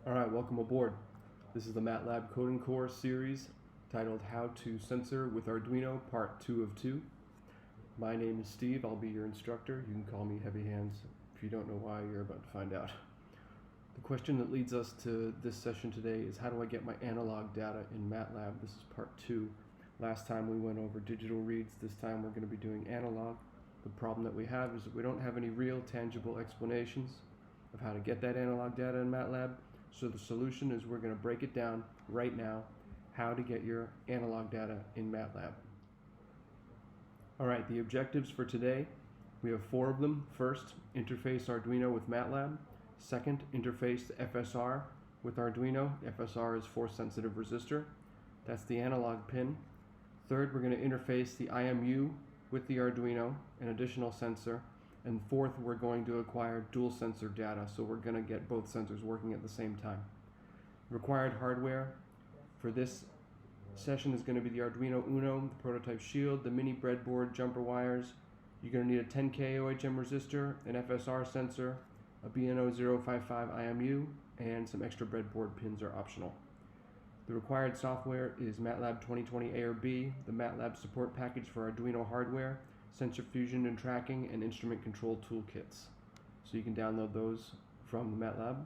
Alright, welcome aboard. This is the MATLAB Coding Course series titled How to Sensor with Arduino Part 2 of 2. My name is Steve. I'll be your instructor. You can call me Heavy Hands. If you don't know why, you're about to find out. The question that leads us to this session today is how do I get my analog data in MATLAB? This is Part 2. Last time we went over digital reads. This time we're going to be doing analog. The problem that we have is that we don't have any real tangible explanations of how to get that analog data in MATLAB. So the solution is we're going to break it down right now, how to get your analog data in MATLAB. Alright, the objectives for today, we have 4 of them. First, interface Arduino with MATLAB. Second, interface FSR with Arduino. FSR is force sensitive resistor. That's the analog pin. Third, we're going to interface the IMU with the Arduino, an additional sensor. And fourth, we're going to acquire dual sensor data, so we're going to get both sensors working at the same time. Required hardware for this session is going to be the Arduino Uno, the prototype shield, the mini breadboard jumper wires. You're going to need a 10K OHM resistor, an FSR sensor, a BNO055 IMU, and some extra breadboard pins are optional. The required software is MATLAB 2020 A or B, the MATLAB support package for Arduino hardware, sensor fusion and tracking, and instrument control toolkits. So you can download those from MATLAB.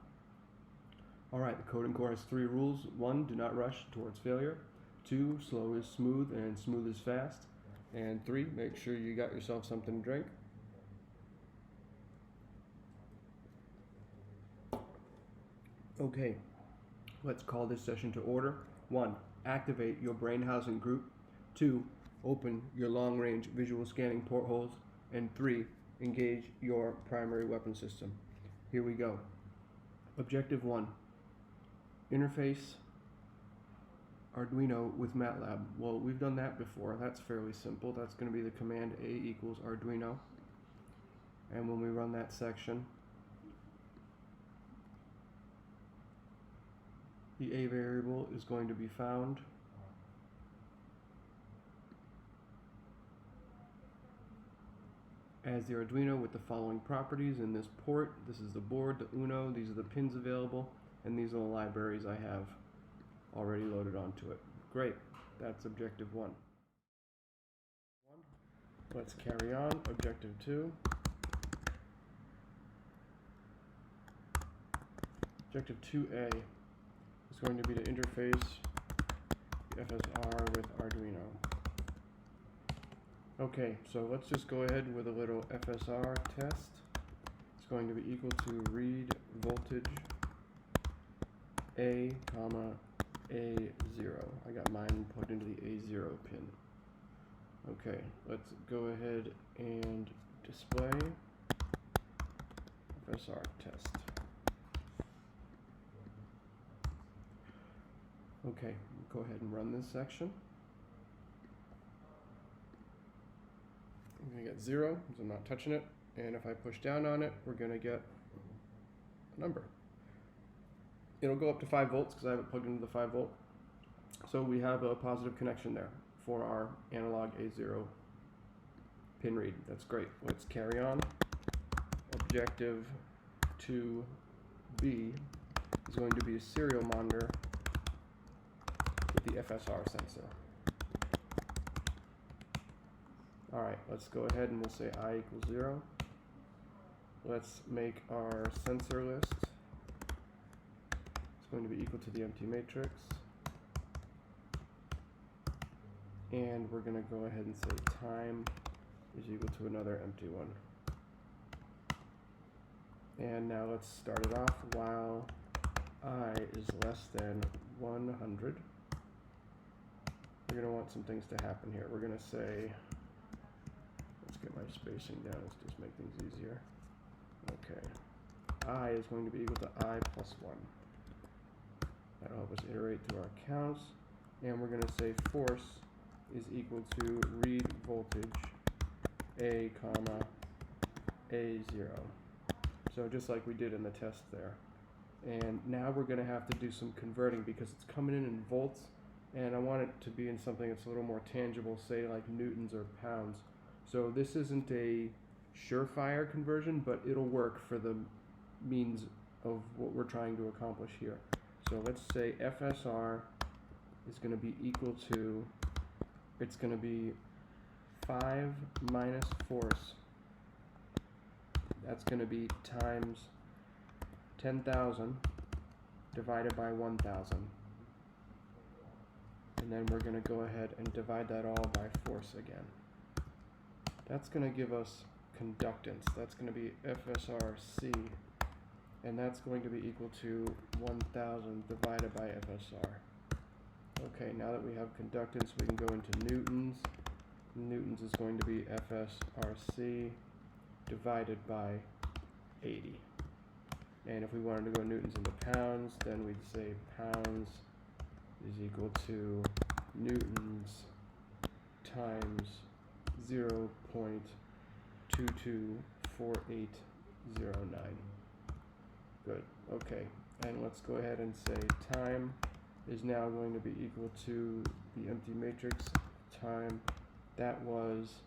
Alright, the coding core has 3 rules. 1, do not rush towards failure. 2, slow is smooth and smooth is fast. And 3, make sure you got yourself something to drink. Okay, let's call this session to order. 1, activate your brain housing group. 2, open your long-range visual scanning portholes, and 3, engage your primary weapon system. Here we go. Objective 1, interface Arduino with MATLAB. Well, we've done that before. That's fairly simple. That's going to be the command A equals Arduino. And when we run that section, the A variable is going to be found as the Arduino with the following properties in this port. This is the board, the Uno, these are the pins available, and these are the libraries I have already loaded onto it. Great, that's objective 1. Let's carry on. Objective 2. Objective 2A is going to be to interface the FSR with Arduino. Okay, so let's just go ahead with a little FSR test. It's going to be equal to read voltage A, comma, A0. I got mine plugged into the A0 pin. Okay, let's go ahead and display FSR test. Okay, go ahead and run this section. I'm going to get 0, because I'm not touching it, and if I push down on it, we're going to get a number. It'll go up to 5 volts because I have it plugged into the 5 volt. So we have a positive connection there for our analog A0 pin read. That's great. Let's carry on. Objective 2B is going to be a serial monitor with the FSR sensor. Alright, let's go ahead and we'll say I equals 0. Let's make our sensor list. It's going to be equal to the empty matrix. And we're going to go ahead and say time is equal to another empty one. And now let's start it off while I is less than 100. We're going to want some things to happen here. We're going to say, let's get my spacing down, let's just make things easier. Okay, I is going to be equal to I plus 1. That'll help us iterate through our counts. And we're going to say force is equal to read voltage A, comma, A0. So just like we did in the test there. And now we're going to have to do some converting because it's coming in volts, and I want it to be in something that's a little more tangible, say like newtons or pounds. So this isn't a surefire conversion, but it'll work for the means of what we're trying to accomplish here. So let's say FSR is going to be equal to, it's going to be 5 minus force. That's going to be times 10,000 divided by 1,000. And then we're going to go ahead and divide that all by force again. That's going to give us conductance. That's going to be FSRC. And that's going to be equal to 1,000 divided by FSR. Okay, now that we have conductance, we can go into newtons. Newtons is going to be FSRC divided by 80. And if we wanted to go newtons into pounds, then we'd say pounds is equal to newtons times 0.224809. Good. Okay. And let's go ahead and say time is now going to be equal to the empty matrix time. That was,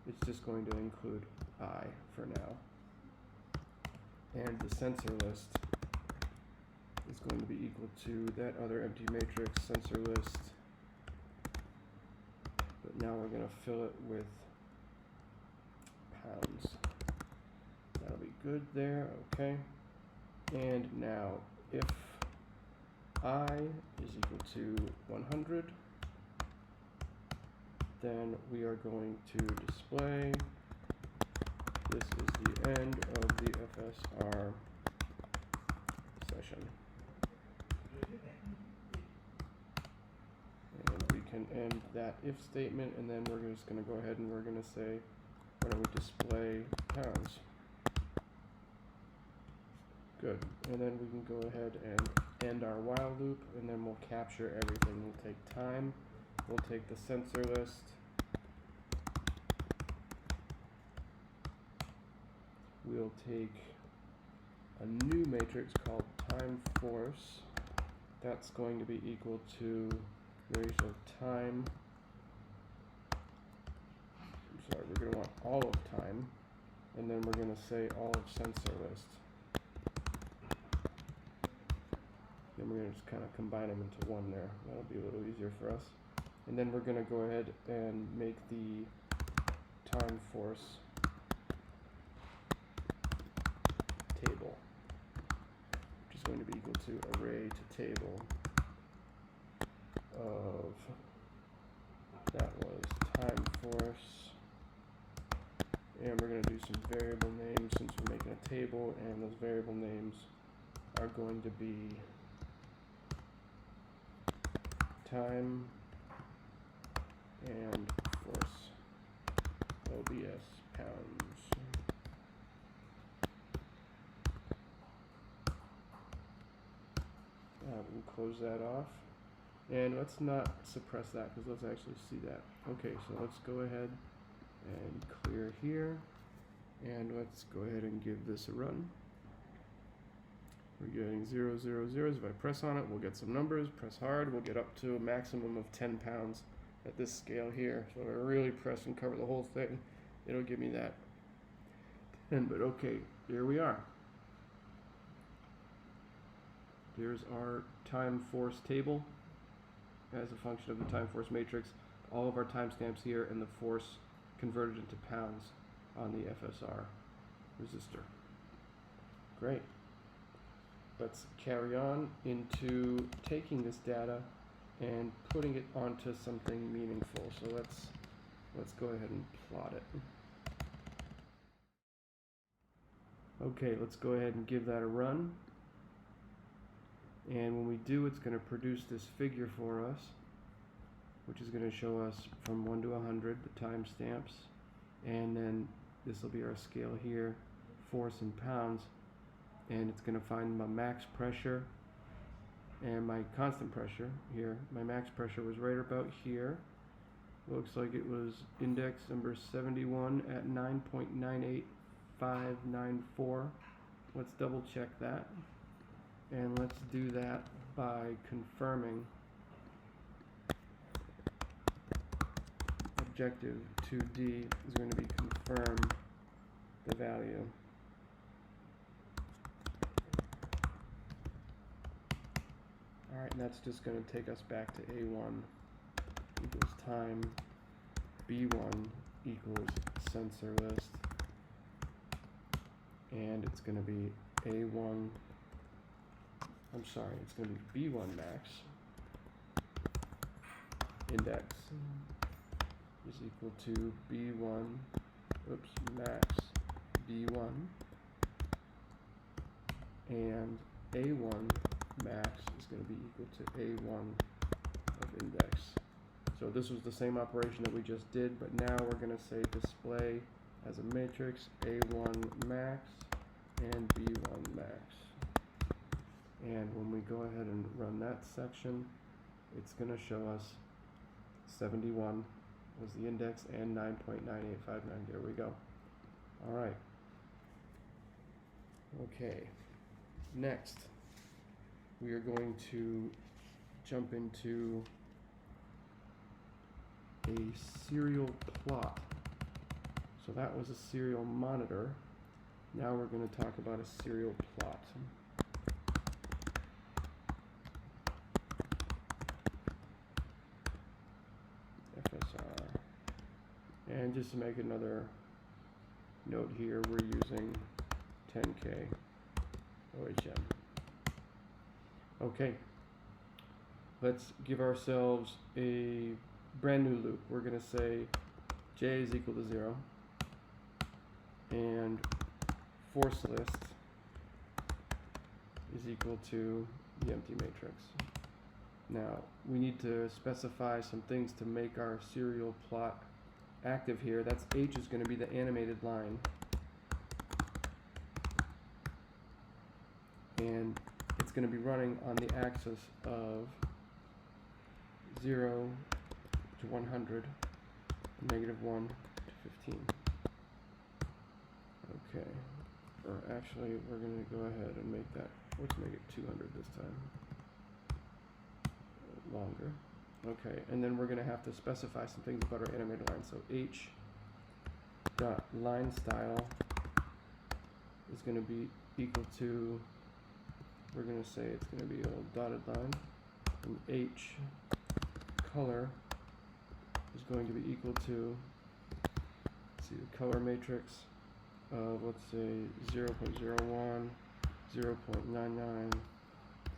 it's just going to include I for now. And the sensor list is going to be equal to that other empty matrix sensor list. But now we're going to fill it with pounds. That'll be good there. Okay. And now, if I is equal to 100, then we are going to display, this is the end of the FSR session. And we can end that if statement, and then we're just going to go ahead and we're going to say, why don't we display pounds? Good. And then we can go ahead and end our while loop, and then we'll capture everything. We'll take time, we'll take the sensor list, we'll take a new matrix called time force. That's going to be equal to the ratio of time. We're going to want all of time, and then we're going to say all of sensor list. Then we're going to just kind of combine them into one there. That'll be a little easier for us. And then we're going to go ahead and make the time force table, which is going to be equal to array to table of, that was time force. And we're going to do some variable names since we're making a table, and those variable names are going to be time and force, OBS pounds. We'll close that off, and let's not suppress that because let's actually see that. Okay, so let's go ahead and clear here, and let's go ahead and give this a run. We're getting 0, 0, 0. If I press on it, we'll get some numbers. Press hard, we'll get up to a maximum of 10 pounds at this scale here. So if I really press and cover the whole thing, it'll give me that 10. But okay, here we are. Here's our time force table as a function of the time force matrix. All of our timestamps here, and the force converted into pounds on the FSR resistor. Great. Let's carry on into taking this data and putting it onto something meaningful. So let's go ahead and plot it. Okay, let's go ahead and give that a run. And when we do, it's going to produce this figure for us, which is going to show us from 1 to 100 the timestamps, and then this will be our scale here, force in pounds, and it's going to find my max pressure and my constant pressure here. My max pressure was right about here. Looks like it was index number 71 at 9.98594. Let's double check that, and let's do that by confirming objective 2D is going to be confirm the value. Alright, and that's just going to take us back to A1 equals time, B1 equals sensor list, and it's going to be A1, it's going to be B1 max index is equal to B1, max B1, and A1 max is going to be equal to A1 of index. So this was the same operation that we just did, but now we're going to say display as a matrix A1 max and B1 max. And when we go ahead and run that section, it's going to show us 71 was the index and 9.9859. There we go. All right. Okay. Next, we are going to jump into a serial plot. So that was a serial monitor. Now we're going to talk about a serial plot. FSR. And just to make another note here, we're using 10K OHM. Okay, let's give ourselves a brand new loop. We're going to say j is equal to 0 and force list is equal to the empty matrix. Now we need to specify some things to make our serial plot active here. That's H is going to be the animated line, and it's going to be running on the axis of 0 to 100, negative 1 to 15. Okay, or actually we're going to go ahead and make that, let's make it 200 this time, longer. Okay, and then we're going to have to specify some things about our animated line. So H dot line style is going to be equal to, we're going to say it's going to be a dotted line, and H color is going to be equal to, let's see, the color matrix of, let's say, 0.01, 0.99,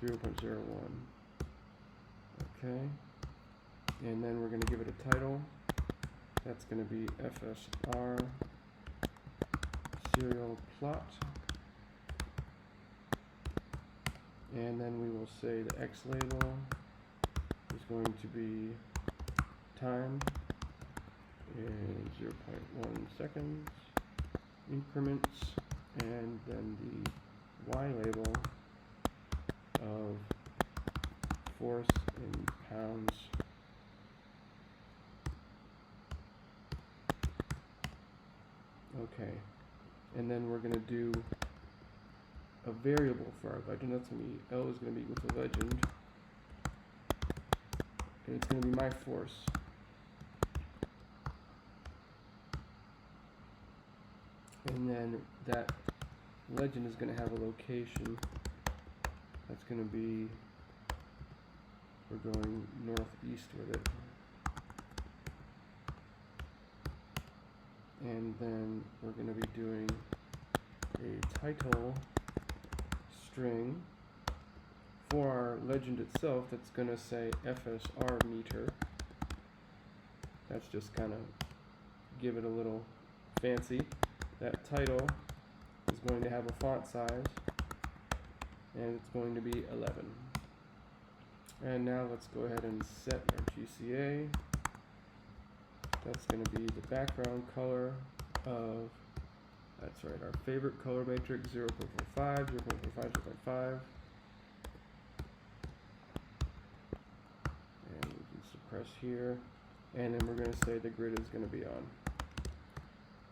0.01. Okay, and then we're going to give it a title. That's going to be FSR serial plot. And then we will say the X label is going to be time in 0.1 seconds increments, and then the Y label of force in pounds. Okay, and then we're going to do a variable for our legend. That's going to be, L is going to be equal to legend, and it's going to be my force. And then that legend is going to have a location. That's going to be, we're going northeast with it. And then we're going to be doing a title string for our legend itself that's going to say FSR meter. That's just kind of give it a little fancy. That title is going to have a font size, and it's going to be 11. And now let's go ahead and set our GCA. That's going to be the background color of, that's right, our favorite color matrix, 0.45, 0.45, 0.5. And we can suppress here. And then we're going to say the grid is going to be on.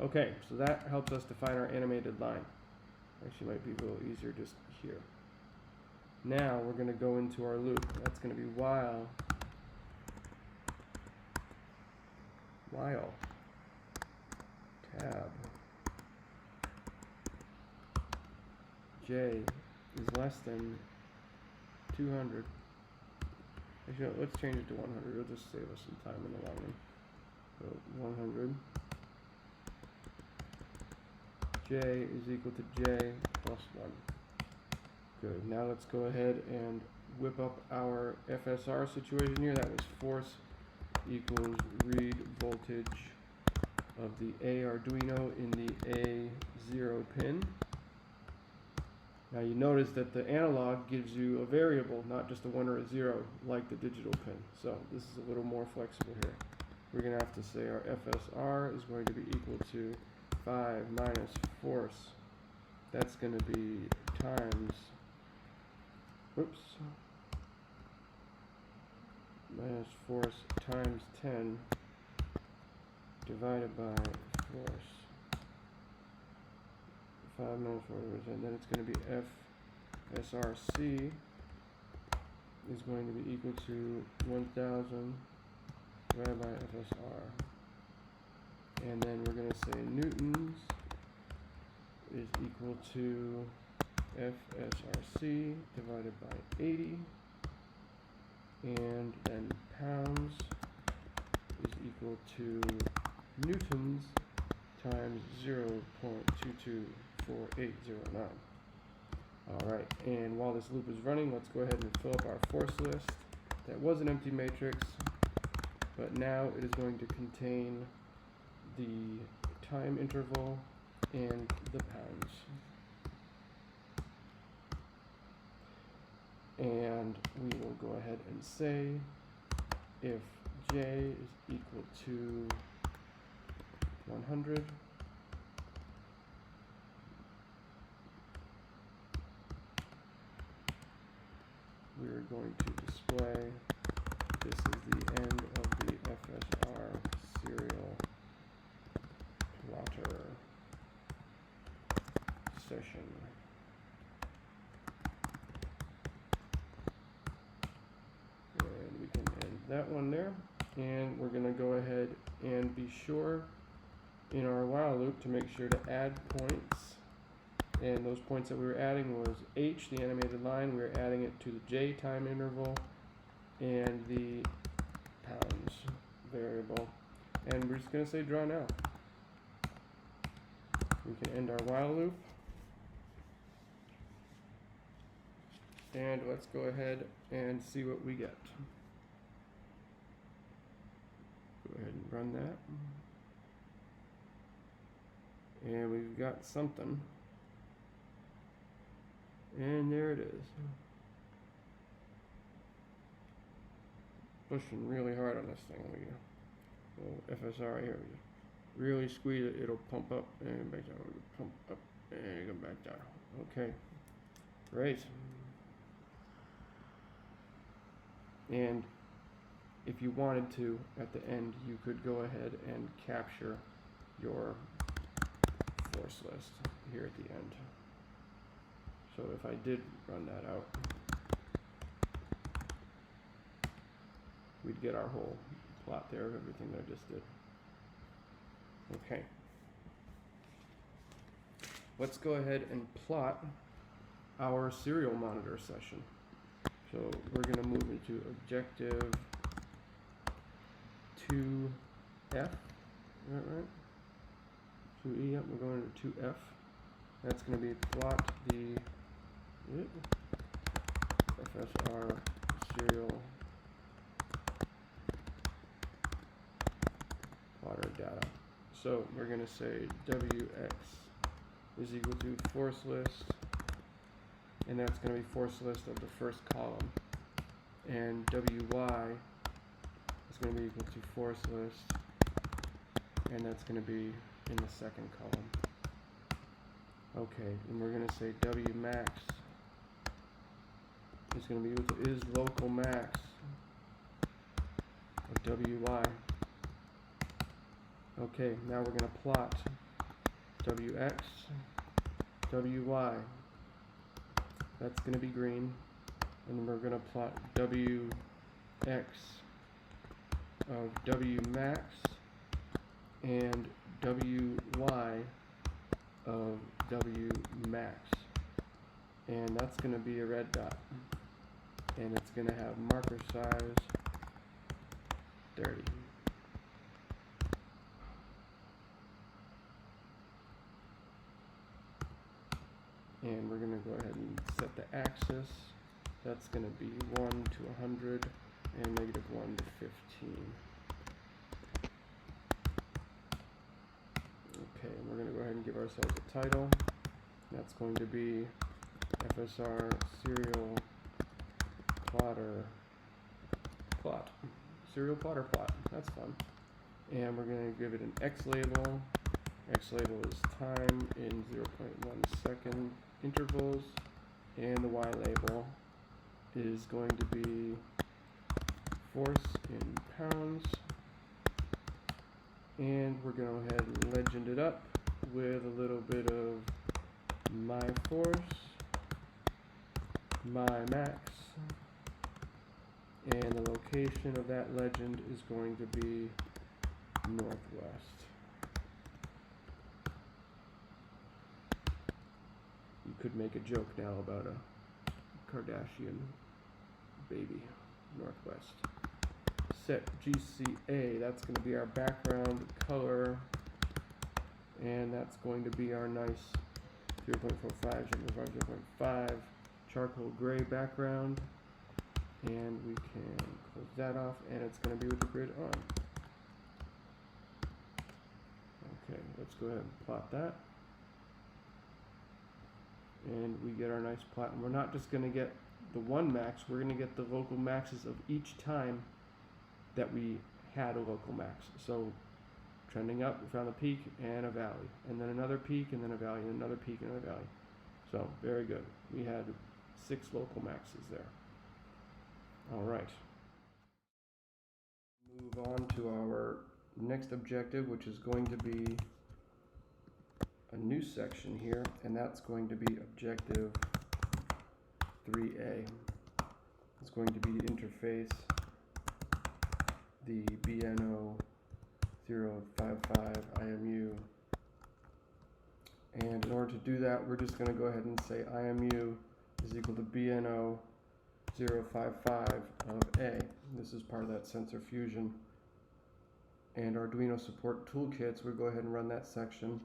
Okay, so that helps us define our animated line. Actually, might be a little easier just here. Now we're going to go into our loop. That's going to be while tab j is less than 200 Actually, no, let's change it to 100. It'll just save us some time in the long run. So 100. J is equal to J plus 1. Good. Now let's go ahead and whip up our FSR situation here. That was force equals read voltage of the A Arduino in the A0 pin. Now you notice that the analog gives you a variable, not just a 1 or a 0 like the digital pin. So this is a little more flexible here. We're going to have to say our FSR is going to be equal to 5 minus force. That's going to be times, minus force times 10 divided by force. 5 minus 4, and then it's going to be FSRC is going to be equal to 1000 divided by FSR. And then we're going to say newtons is equal to FSRC divided by 80. And then pounds is equal to newtons times 0.224809. Alright, and while this loop is running, let's go ahead and fill up our force list. That was an empty matrix, but now it is going to contain the time interval and the pounds. And we will go ahead and say if J is equal to 100, we are going to display this is the end of the FSR serial plotter session. And we can end that one there. And we're going to go ahead and be sure in our while loop to make sure to add points. And those points that we were adding was H, the animated line. We were adding it to the J time interval and the pounds variable. And we're just going to say draw now. We can end our while loop. And let's go ahead and see what we get. Go ahead and run that. And we've got something. And there it is. Pushing really hard on this thing. FSR here. Really squeeze it, it'll pump up and back down. Pump up and go back down. Okay. Great. And if you wanted to, at the end, you could go ahead and capture your force list here at the end. So if I did run that out, we'd get our whole plot there of everything that I just did. Okay. Let's go ahead and plot our serial monitor session. So we're going to move into objective 2F. Right? 2E, yep, we're going to 2F. That's going to be plot the FSR serial plotter data. So we're going to say WX is equal to force list, and that's going to be force list of the first column, and WY is going to be equal to force list, and that's going to be in the second column. Okay, and we're going to say W max is going to be equal to is local max of WY. Okay, now we're going to plot WX, WY. That's going to be green. And we're going to plot WX of W max and WY of W max. And that's going to be a red dot. and it's going to have marker size 30. And we're going to go ahead and set the axis. That's going to be 1 to 100 and negative 1 to 15. Okay, and we're going to go ahead and give ourselves a title. That's going to be FSR serial plotter plot. Serial plotter plot. That's fun. And we're going to give it an X label. X label is time in 0.1 second intervals. And the Y label is going to be force in pounds. And we're going to go ahead and legend it up with a little bit of my force, my max, and the location of that legend is going to be northwest. You could make a joke now about a Kardashian baby, northwest. Set GCA, that's going to be our background color, and that's going to be our nice 0.45, 0.5 charcoal gray background, and we can close that off, and it's going to be with the grid on. Okay, let's go ahead and plot that, and we get our nice plot. And we're not just going to get the one max, we're going to get the local maxes of each time that we had a local max. So trending up, we found a peak and a valley, and then another peak and then a valley, and another peak and another valley. So very good. We had 6 local maxes there. All right. Move on to our next objective, which is going to be a new section here, and that's going to be objective 3A. It's going to be the interface the BNO 055 IMU, and in order to do that, we're just going to go ahead and say IMU is equal to BNO 055 of A. This is part of that sensor fusion. And Arduino support toolkits, we'll go ahead and run that section,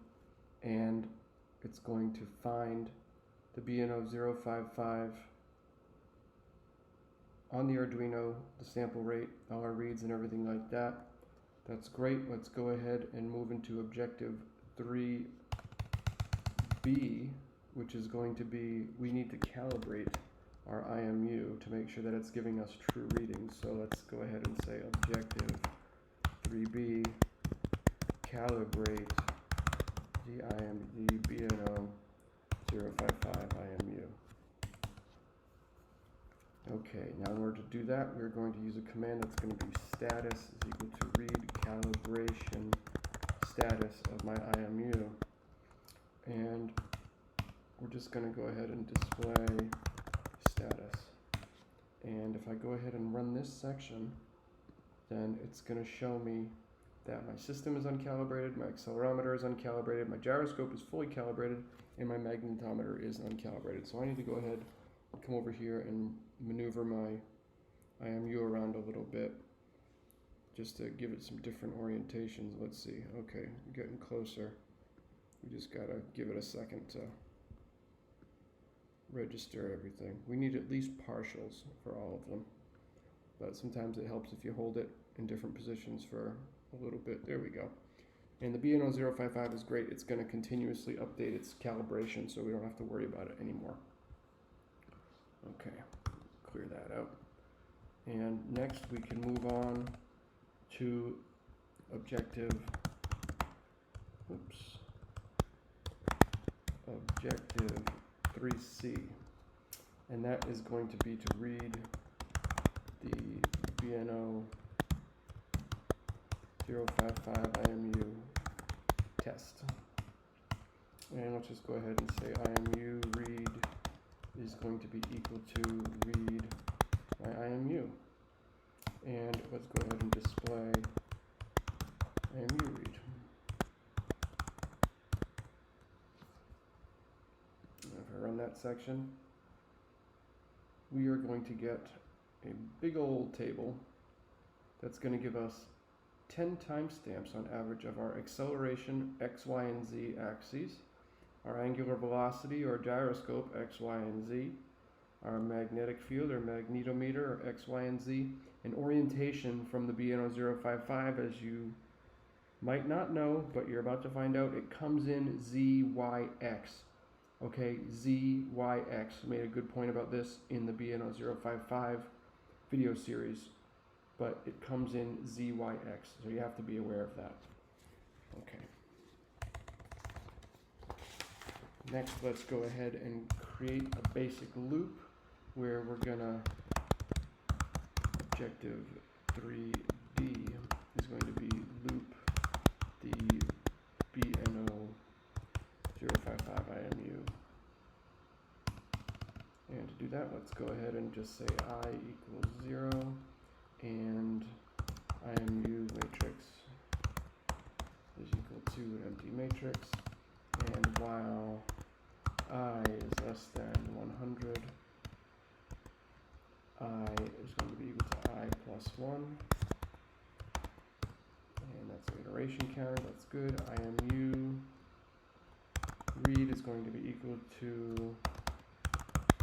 and it's going to find the BNO 055 on the Arduino, the sample rate, all our reads and everything like that. That's great. Let's go ahead and move into objective 3B, which is going to be, we need to calibrate our IMU to make sure that it's giving us true readings. So let's go ahead and say objective 3B, calibrate the BNO 055 IMU. Okay, now in order to do that, we're going to use a command that's going to be status is equal to read calibration status of my IMU. And we're just going to go ahead and display status. And if I go ahead and run this section, then it's going to show me that my system is uncalibrated, my accelerometer is uncalibrated, my gyroscope is fully calibrated, and my magnetometer is uncalibrated. So I need to go ahead and come over here and maneuver my IMU around a little bit just to give it some different orientations. Let's see. Okay, we're getting closer. We just gotta give it a second to register everything. We need at least partials for all of them, but sometimes it helps if you hold it in different positions for a little bit. There we go. And the BNO 055 is great. It's going to continuously update its calibration, so we don't have to worry about it anymore. Okay, clear that out. And next we can move on to objective 3C, and that is going to be to read the BNO 055 IMU test. And let's just go ahead and say IMU read is going to be equal to read my IMU. And let's go ahead and display IMU read. And if I run that section, we are going to get a big old table that's going to give us 10 timestamps on average of our acceleration x, y, and z axes, our angular velocity or gyroscope x, y, and z, our magnetic field or magnetometer or x, y, and z, and orientation from the BNO055. As you might not know, but you're about to find out, it comes in ZYX. Okay, ZYX. Made a good point about this in the BNO055 video series, but it comes in ZYX, so you have to be aware of that. Okay. Next, let's go ahead and create a basic loop where we're gonna, objective 3D is going to be loop the BNO055 IMU. And to do that, let's go ahead and just say I equals 0 and IMU matrix is equal to an empty matrix, and while I is less than 100, I is going to be equal to I plus 1, and that's the iteration counter. That's good. IMU read is going to be equal to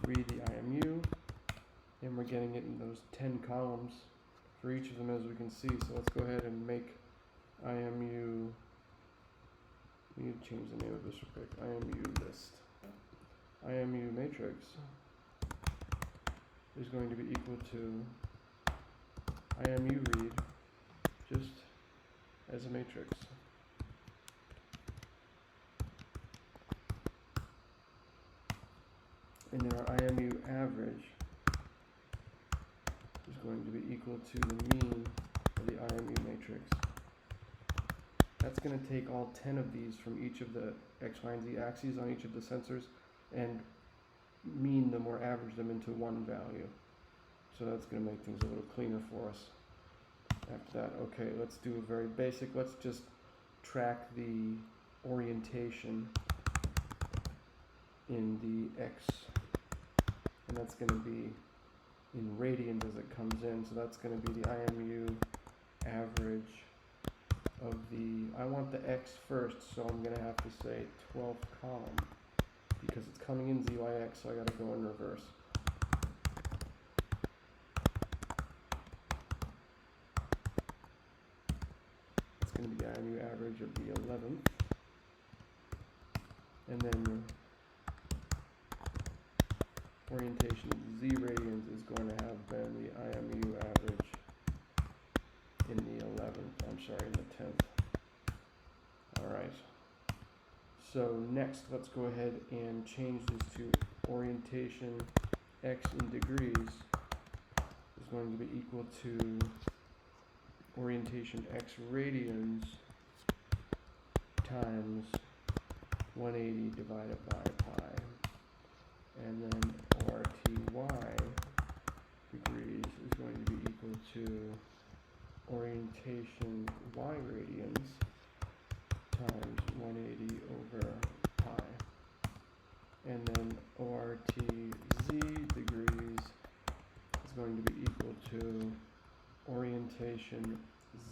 read the IMU, and we're getting it in those 10 columns for each of them, as we can see. So let's go ahead and make IMU, we need to change the name of this real quick, IMU list. IMU matrix is going to be equal to IMU read just as a matrix. And then our IMU average is going to be equal to the mean of the IMU matrix. That's going to take all 10 of these from each of the x, y, and z axes on each of the sensors and mean them or average them into one value. So that's going to make things a little cleaner for us. After that, okay, let's do a very basic, let's just track the orientation in the x, and that's going to be in radians as it comes in, so that's going to be the IMU average of the, I want the x first, so I'm going to have to say 12th column, because it's coming in ZYX, so I got to go in reverse. It's going to be the IMU average of the 11th, and then orientation Z radians is going to have been the IMU average in the 11th, in the 10th. Alright, so next let's go ahead and change this to orientation x in degrees is going to be equal to orientation x radians times 180 divided by pi, and then ORTY degrees is going to be equal to orientation y radians times 180 over pi, and then ORTZ degrees is going to be equal to orientation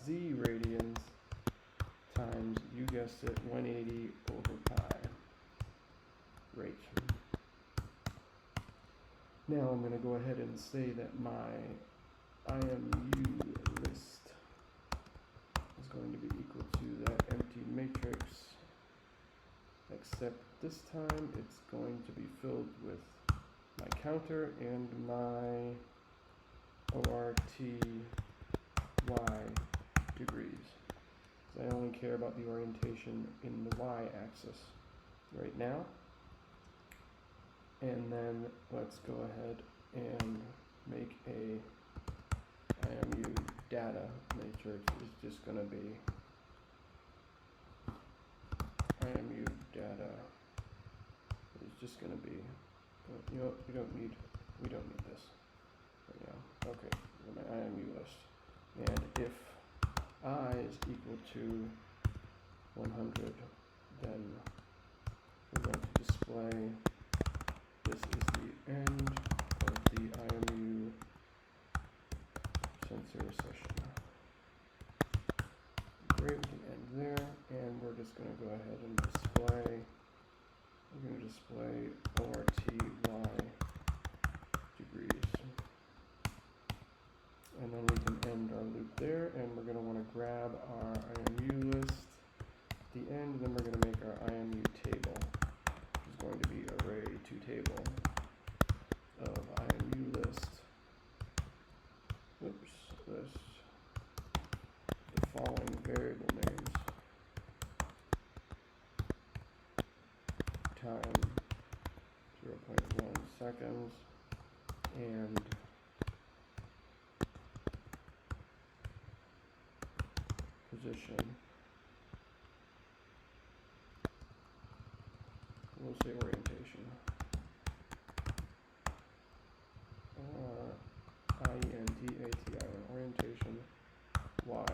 z radians times, you guessed it, 180 over pi. Great. Now I'm going to go ahead and say that my IMU list is going to be equal to that empty matrix, except this time it's going to be filled with my counter and my ORTY degrees. So I only care about the orientation in the y-axis right now. And then let's go ahead and make a IMU data matrix is just going to be IMU data is just going to be, you know, we don't need this right now. Okay, my IMU list, and if I is equal to 100, then we're going to display this is the end of the IMU seconds, and position. We'll say orientation. IENTATI, orientation, Y,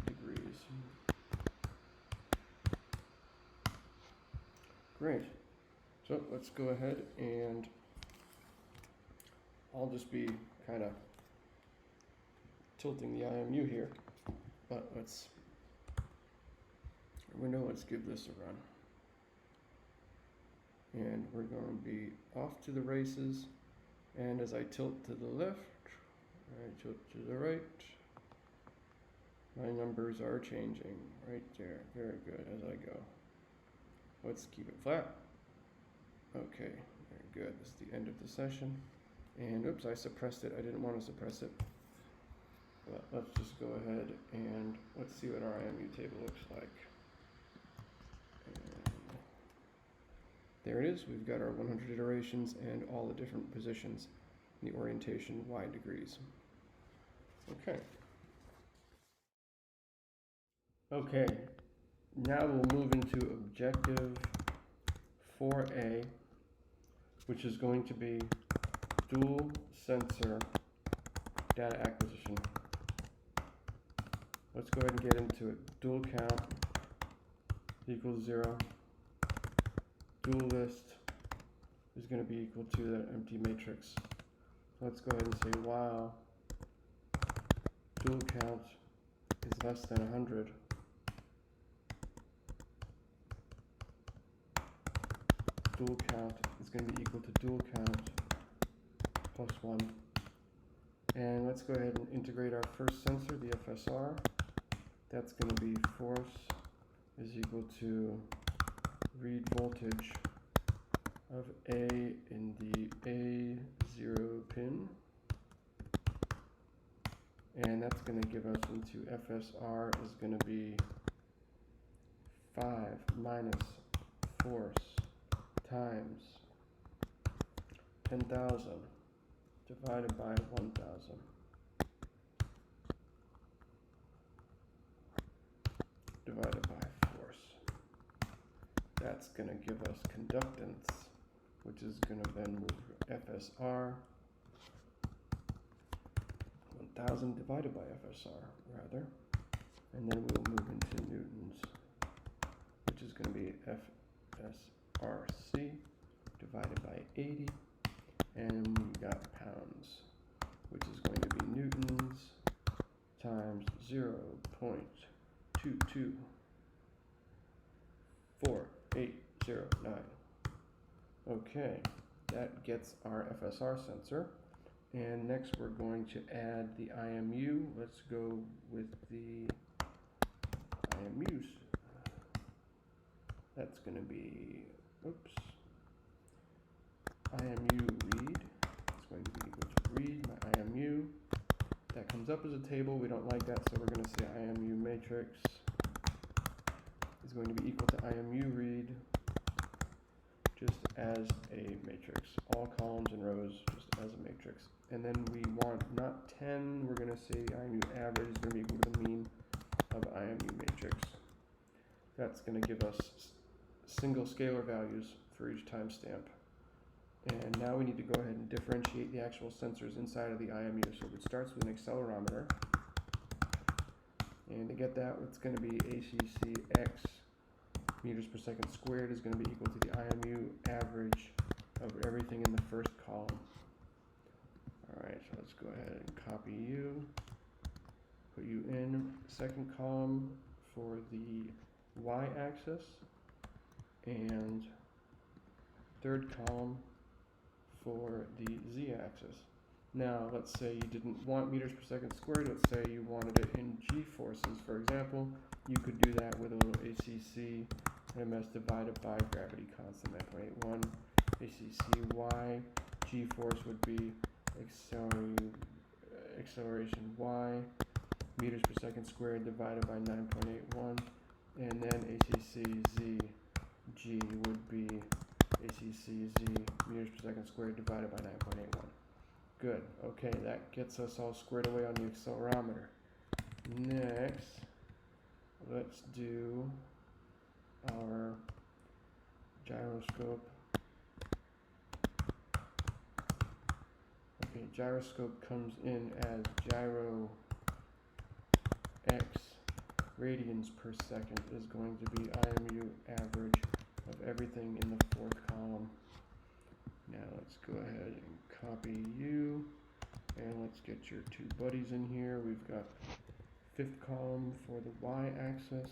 degrees. Great. So let's go ahead and I'll just be kind of tilting the IMU here, but let's give this a run. And we're going to be off to the races. And as I tilt to the left, I tilt to the right, my numbers are changing right there. Very good as I go. Let's keep it flat. Okay, very good. This is the end of the session. And oops, I suppressed it. I didn't want to suppress it. But let's just go ahead and let's see what our IMU table looks like. And there it is. We've got our 100 iterations and all the different positions in the orientation Y degrees. Okay. Okay, now we'll move into objective 4A, which is going to be dual sensor data acquisition. Let's go ahead and get into it. Dual count equals 0. Dual list is going to be equal to that empty matrix. Let's go ahead and say while dual count is less than 100, dual count is going to be equal to dual count plus 1. And let's go ahead and integrate our first sensor, the FSR. That's going to be force is equal to read voltage of A in the A0 pin. And that's going to give us into FSR is going to be 5 minus force times 10,000 divided by 1,000. Divided by force. That's going to give us conductance, which is going to then move FSR 1,000 divided by FSR, rather. And then we'll move into newtons, which is going to be FSRC divided by 80. And we got pounds, which is going to be newtons times 0.224809. Okay, that gets our FSR sensor. And next we're going to add the IMU. Let's go with the IMUs. That's going to be, IMU read. It's going to be equal to read my IMU. That comes up as a table. We don't like that, so we're going to say IMU matrix is going to be equal to IMU read just as a matrix. All columns and rows just as a matrix. And then we want not 10, we're going to say the IMU average is going to be equal to the mean of IMU matrix. That's going to give us single scalar values for each timestamp. And now we need to go ahead and differentiate the actual sensors inside of the IMU. So it starts with an accelerometer. And to get that, it's going to be ACCX meters per second squared is going to be equal to the IMU average of everything in the first column. Alright, so let's go ahead and copy you, put you in second column for the y-axis, and third column for the z-axis. Now, let's say you didn't want meters per second squared. Let's say you wanted it in g-forces, for example. You could do that with a little ACC ms divided by gravity constant 9.81. ACC y, g-force would be acceleration y, meters per second squared divided by 9.81. And then ACC z, g would be ACCZ meters per second squared divided by 9.81. Good. Okay, that gets us all squared away on the accelerometer. Next, let's do our gyroscope. Okay, gyroscope comes in as gyro x radians per second is going to be IMU average of everything in the fourth column. Now let's go ahead and copy you, and let's get your two buddies in here. We've got fifth column for the y-axis,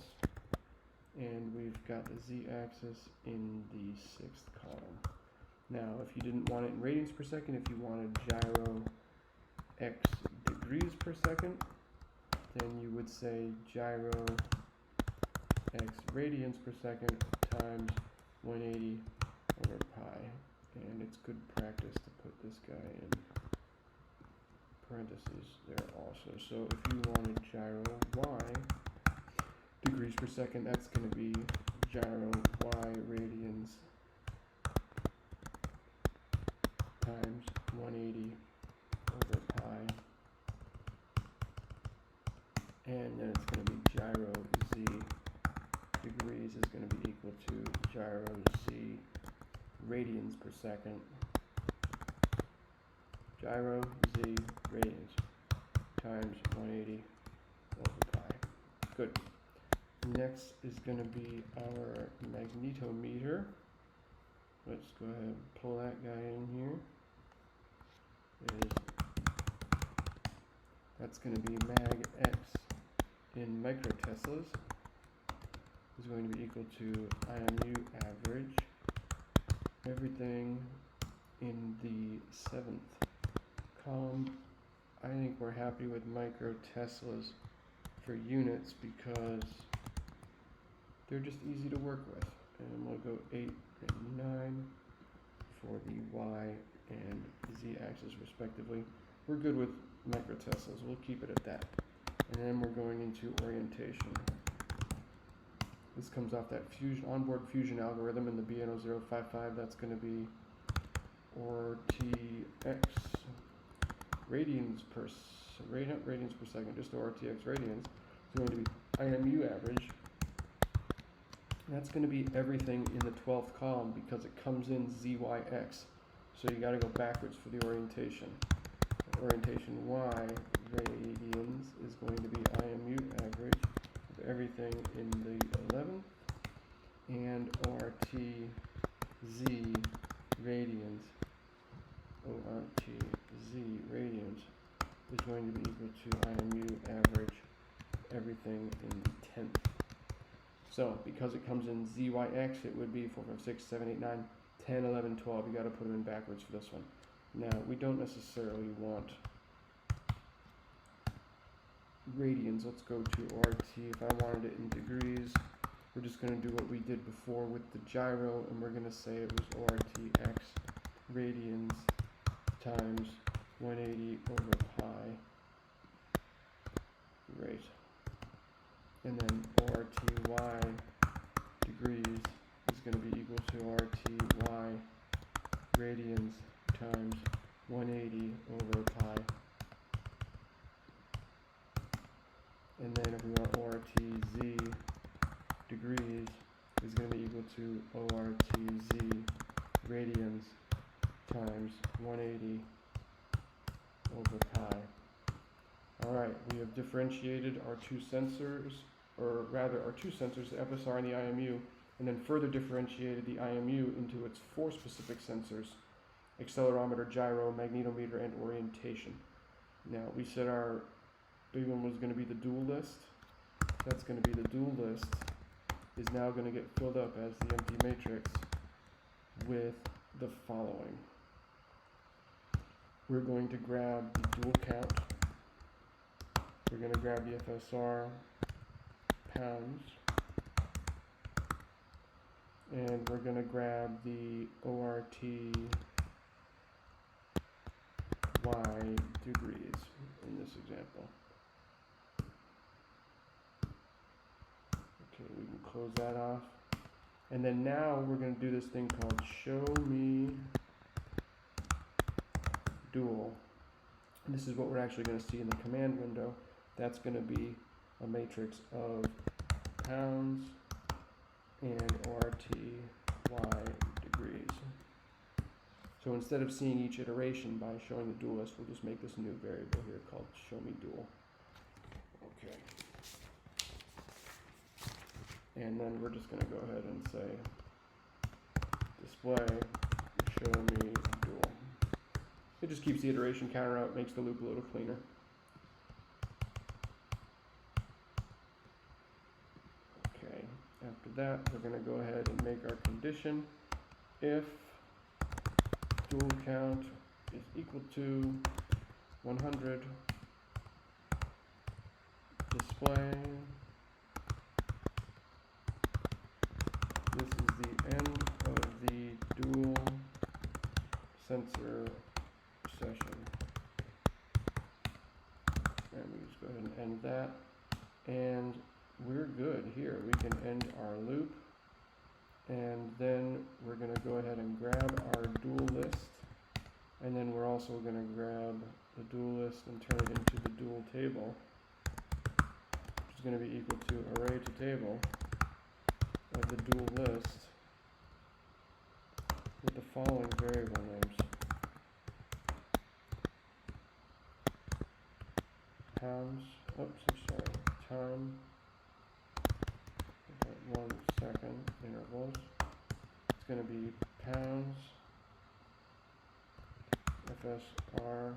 and we've got the z-axis in the sixth column. Now, if you didn't want it in radians per second, if you wanted gyro x degrees per second, then you would say gyro x radians per second times 180 over pi. And it's good practice to put this guy in parentheses there also. So if you wanted gyro y degrees per second, that's going to be gyro y radians times 180 over pi. And then it's going to be gyro z degrees is going to be equal to gyro z radians per second. Gyro z radians times 180 over pi. Good. Next is going to be our magnetometer. Let's go ahead and pull that guy in here. That's going to be mag x in microteslas is going to be equal to IMU average everything in the seventh column. I think we're happy with microteslas for units because they're just easy to work with. And we'll go 8 and 9 for the y and z axis respectively. We're good with microteslas. We'll keep it at that. And then we're going into orientation. This comes off that onboard fusion algorithm in the BNO055. That's going to be RTX radians per second, just RTX radians. It's going to be IMU average. And that's going to be everything in the 12th column because it comes in ZYX. So you got to go backwards for the orientation. Orientation Y radians is going to be IMU average of everything in the 11th, and ORTZ radians, ORTZ radians is going to be equal to IMU average everything in the 10th. So because it comes in ZYX, it would be 4, 5, 6, 7, 8, 9, 10, 11, 12. You got to put them in backwards for this one. Now, we don't necessarily want radians. Let's go to RT. If I wanted it in degrees, we're just going to do what we did before with the gyro, and we're going to say it was RTX radians times 180 over pi. Great. And then RTY degrees is going to be equal to RTY radians times 180 over pi. And then if we want ORTZ degrees is going to be equal to ORTZ radians times 180 over pi. Alright, we have differentiated our two sensors, or rather our two sensors, the FSR and the IMU, and then further differentiated the IMU into its four specific sensors: accelerometer, gyro, magnetometer, and orientation. Now, we said our big one was going to be the dual list. That's going to be the dual list is now going to get filled up as the empty matrix with the following. We're going to grab the dual count. We're going to grab the FSR pounds. And we're going to grab the ORTY degrees in this example. Okay, we can close that off. And then now we're going to do this thing called show me dual. And this is what we're actually going to see in the command window. That's going to be a matrix of pounds and RTY degrees. So instead of seeing each iteration by showing the dual list, we'll just make this new variable here called show me dual. Okay. And then we're just going to go ahead and say display show me dual. It just keeps the iteration counter out, makes the loop a little cleaner. Okay, after that we're going to go ahead and make our condition if dual count is equal to 100, display this is the end of the dual sensor session. And we just go ahead and end that. And we're good here. We can end our loop. And then we're going to go ahead and grab our dual list. And then we're also going to grab the dual list and turn it into the dual table, which is going to be equal to array to table of the dual list with the following variable names. Pounds, oops, I'm sorry, time, 1 second intervals. It's going to be pounds, FSR,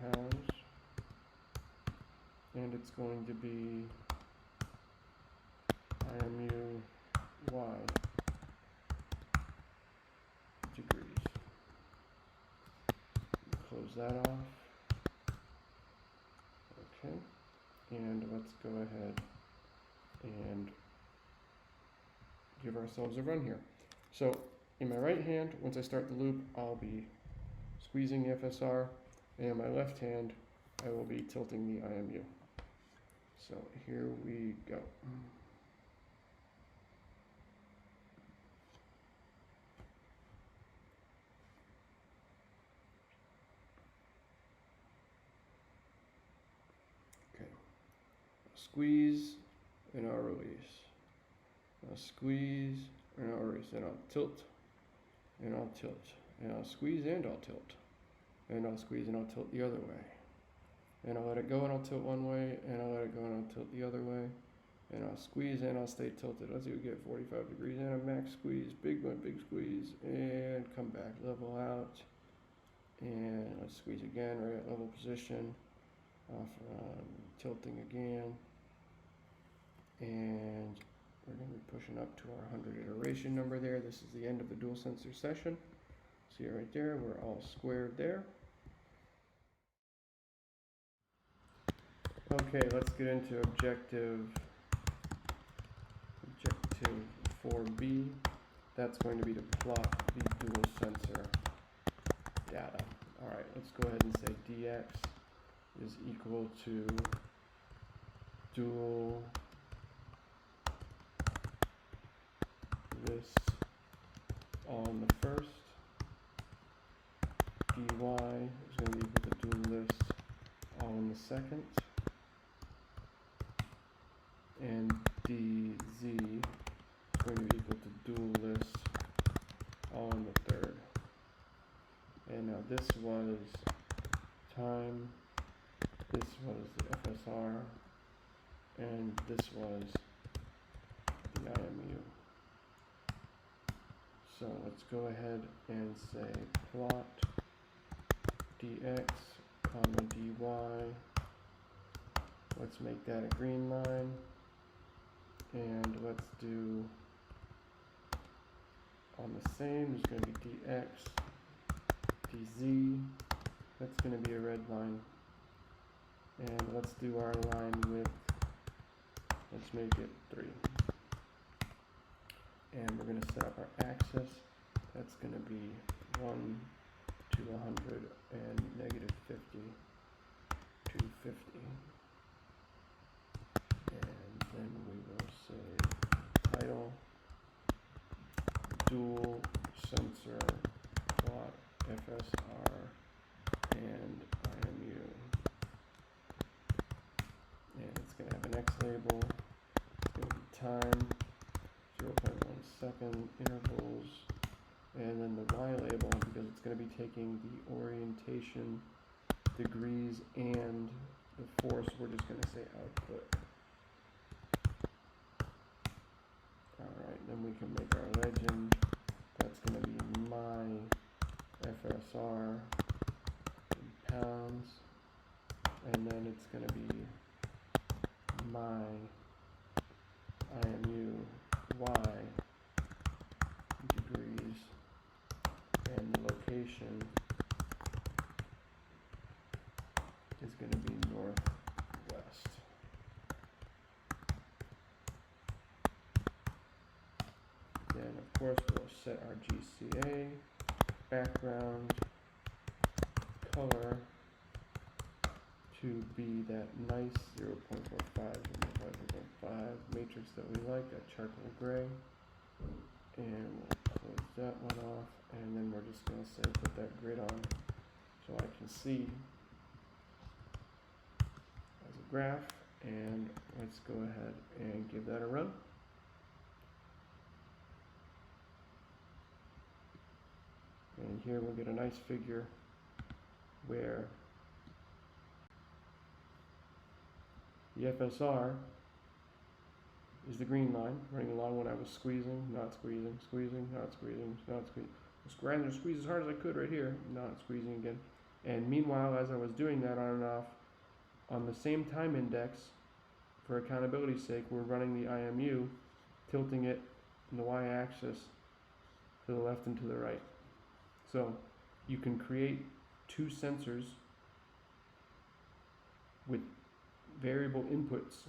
pounds, and it's going to be IMU Y degrees. Close that off. Okay, and let's go ahead and give ourselves a run here. So in my right hand, once I start the loop, I'll be squeezing the FSR, and in my left hand, I will be tilting the IMU. So here we go. Okay, squeeze and I'll release. I'll squeeze and I'll release, and I'll tilt and I'll tilt, and I'll squeeze and I'll tilt, and I'll squeeze and I'll tilt the other way, and I'll let it go and I'll tilt one way, and I'll let it go and I'll tilt the other way, and I'll squeeze and I'll stay tilted. Let's see, we get 45 degrees and a max squeeze, big one, big squeeze, and come back, level out, and let's squeeze again, right at level position, off, tilting again, and we're going to be pushing up to our 100 iteration number there. This is the end of the dual sensor session. See it right there, we're all squared there. Okay, let's get into objective 4B. That's going to be to plot the dual sensor data. Alright, let's go ahead and say dx is equal to dual list on the first, dy is going to be equal to dual list on the second, and dz is going to be equal to dual list on the third. And now this was time, this was the FSR, and this was the IMU. So let's go ahead and say plot dx comma dy. Let's make that a green line, and let's do on the same, there's going to be dx, dz, that's going to be a red line, and let's do our line width, let's make it 3. And we're going to set up our axis. That's going to be 1 to 100 and negative 50 to 50. And Then we will say title, dual sensor, plot, FSR, and IMU. And it's going to have an X label. It's going to be time, 0.1 second, intervals, and then the Y label, because it's going to be taking the orientation, degrees, and the force. We're just going to say output. Alright, then we can make our legend. That's going to be my FSR in pounds, and then it's going to be my IMU Y degrees, and the location is going to be northwest. Then of course we'll set our GCA, background color to be that nice 0.45 matrix that we like, that charcoal gray. And we'll close that one off, and then we're just going to say put that grid on so I can see as a graph. And let's go ahead and give that a run. And here we'll get a nice figure where the FSR is the green line running along when I was squeezing, not squeezing, squeezing, not squeezing, not squeezing. I was trying to squeeze as hard as I could right here, not squeezing again. And meanwhile, as I was doing that on and off, on the same time index, for accountability's sake, we're running the IMU, tilting it in the y-axis to the left and to the right. So you can create two sensors with variable inputs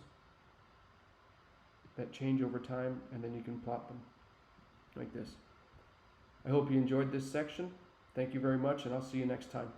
that change over time, and then you can plot them like this. I hope you enjoyed this section. Thank you very much, and I'll see you next time.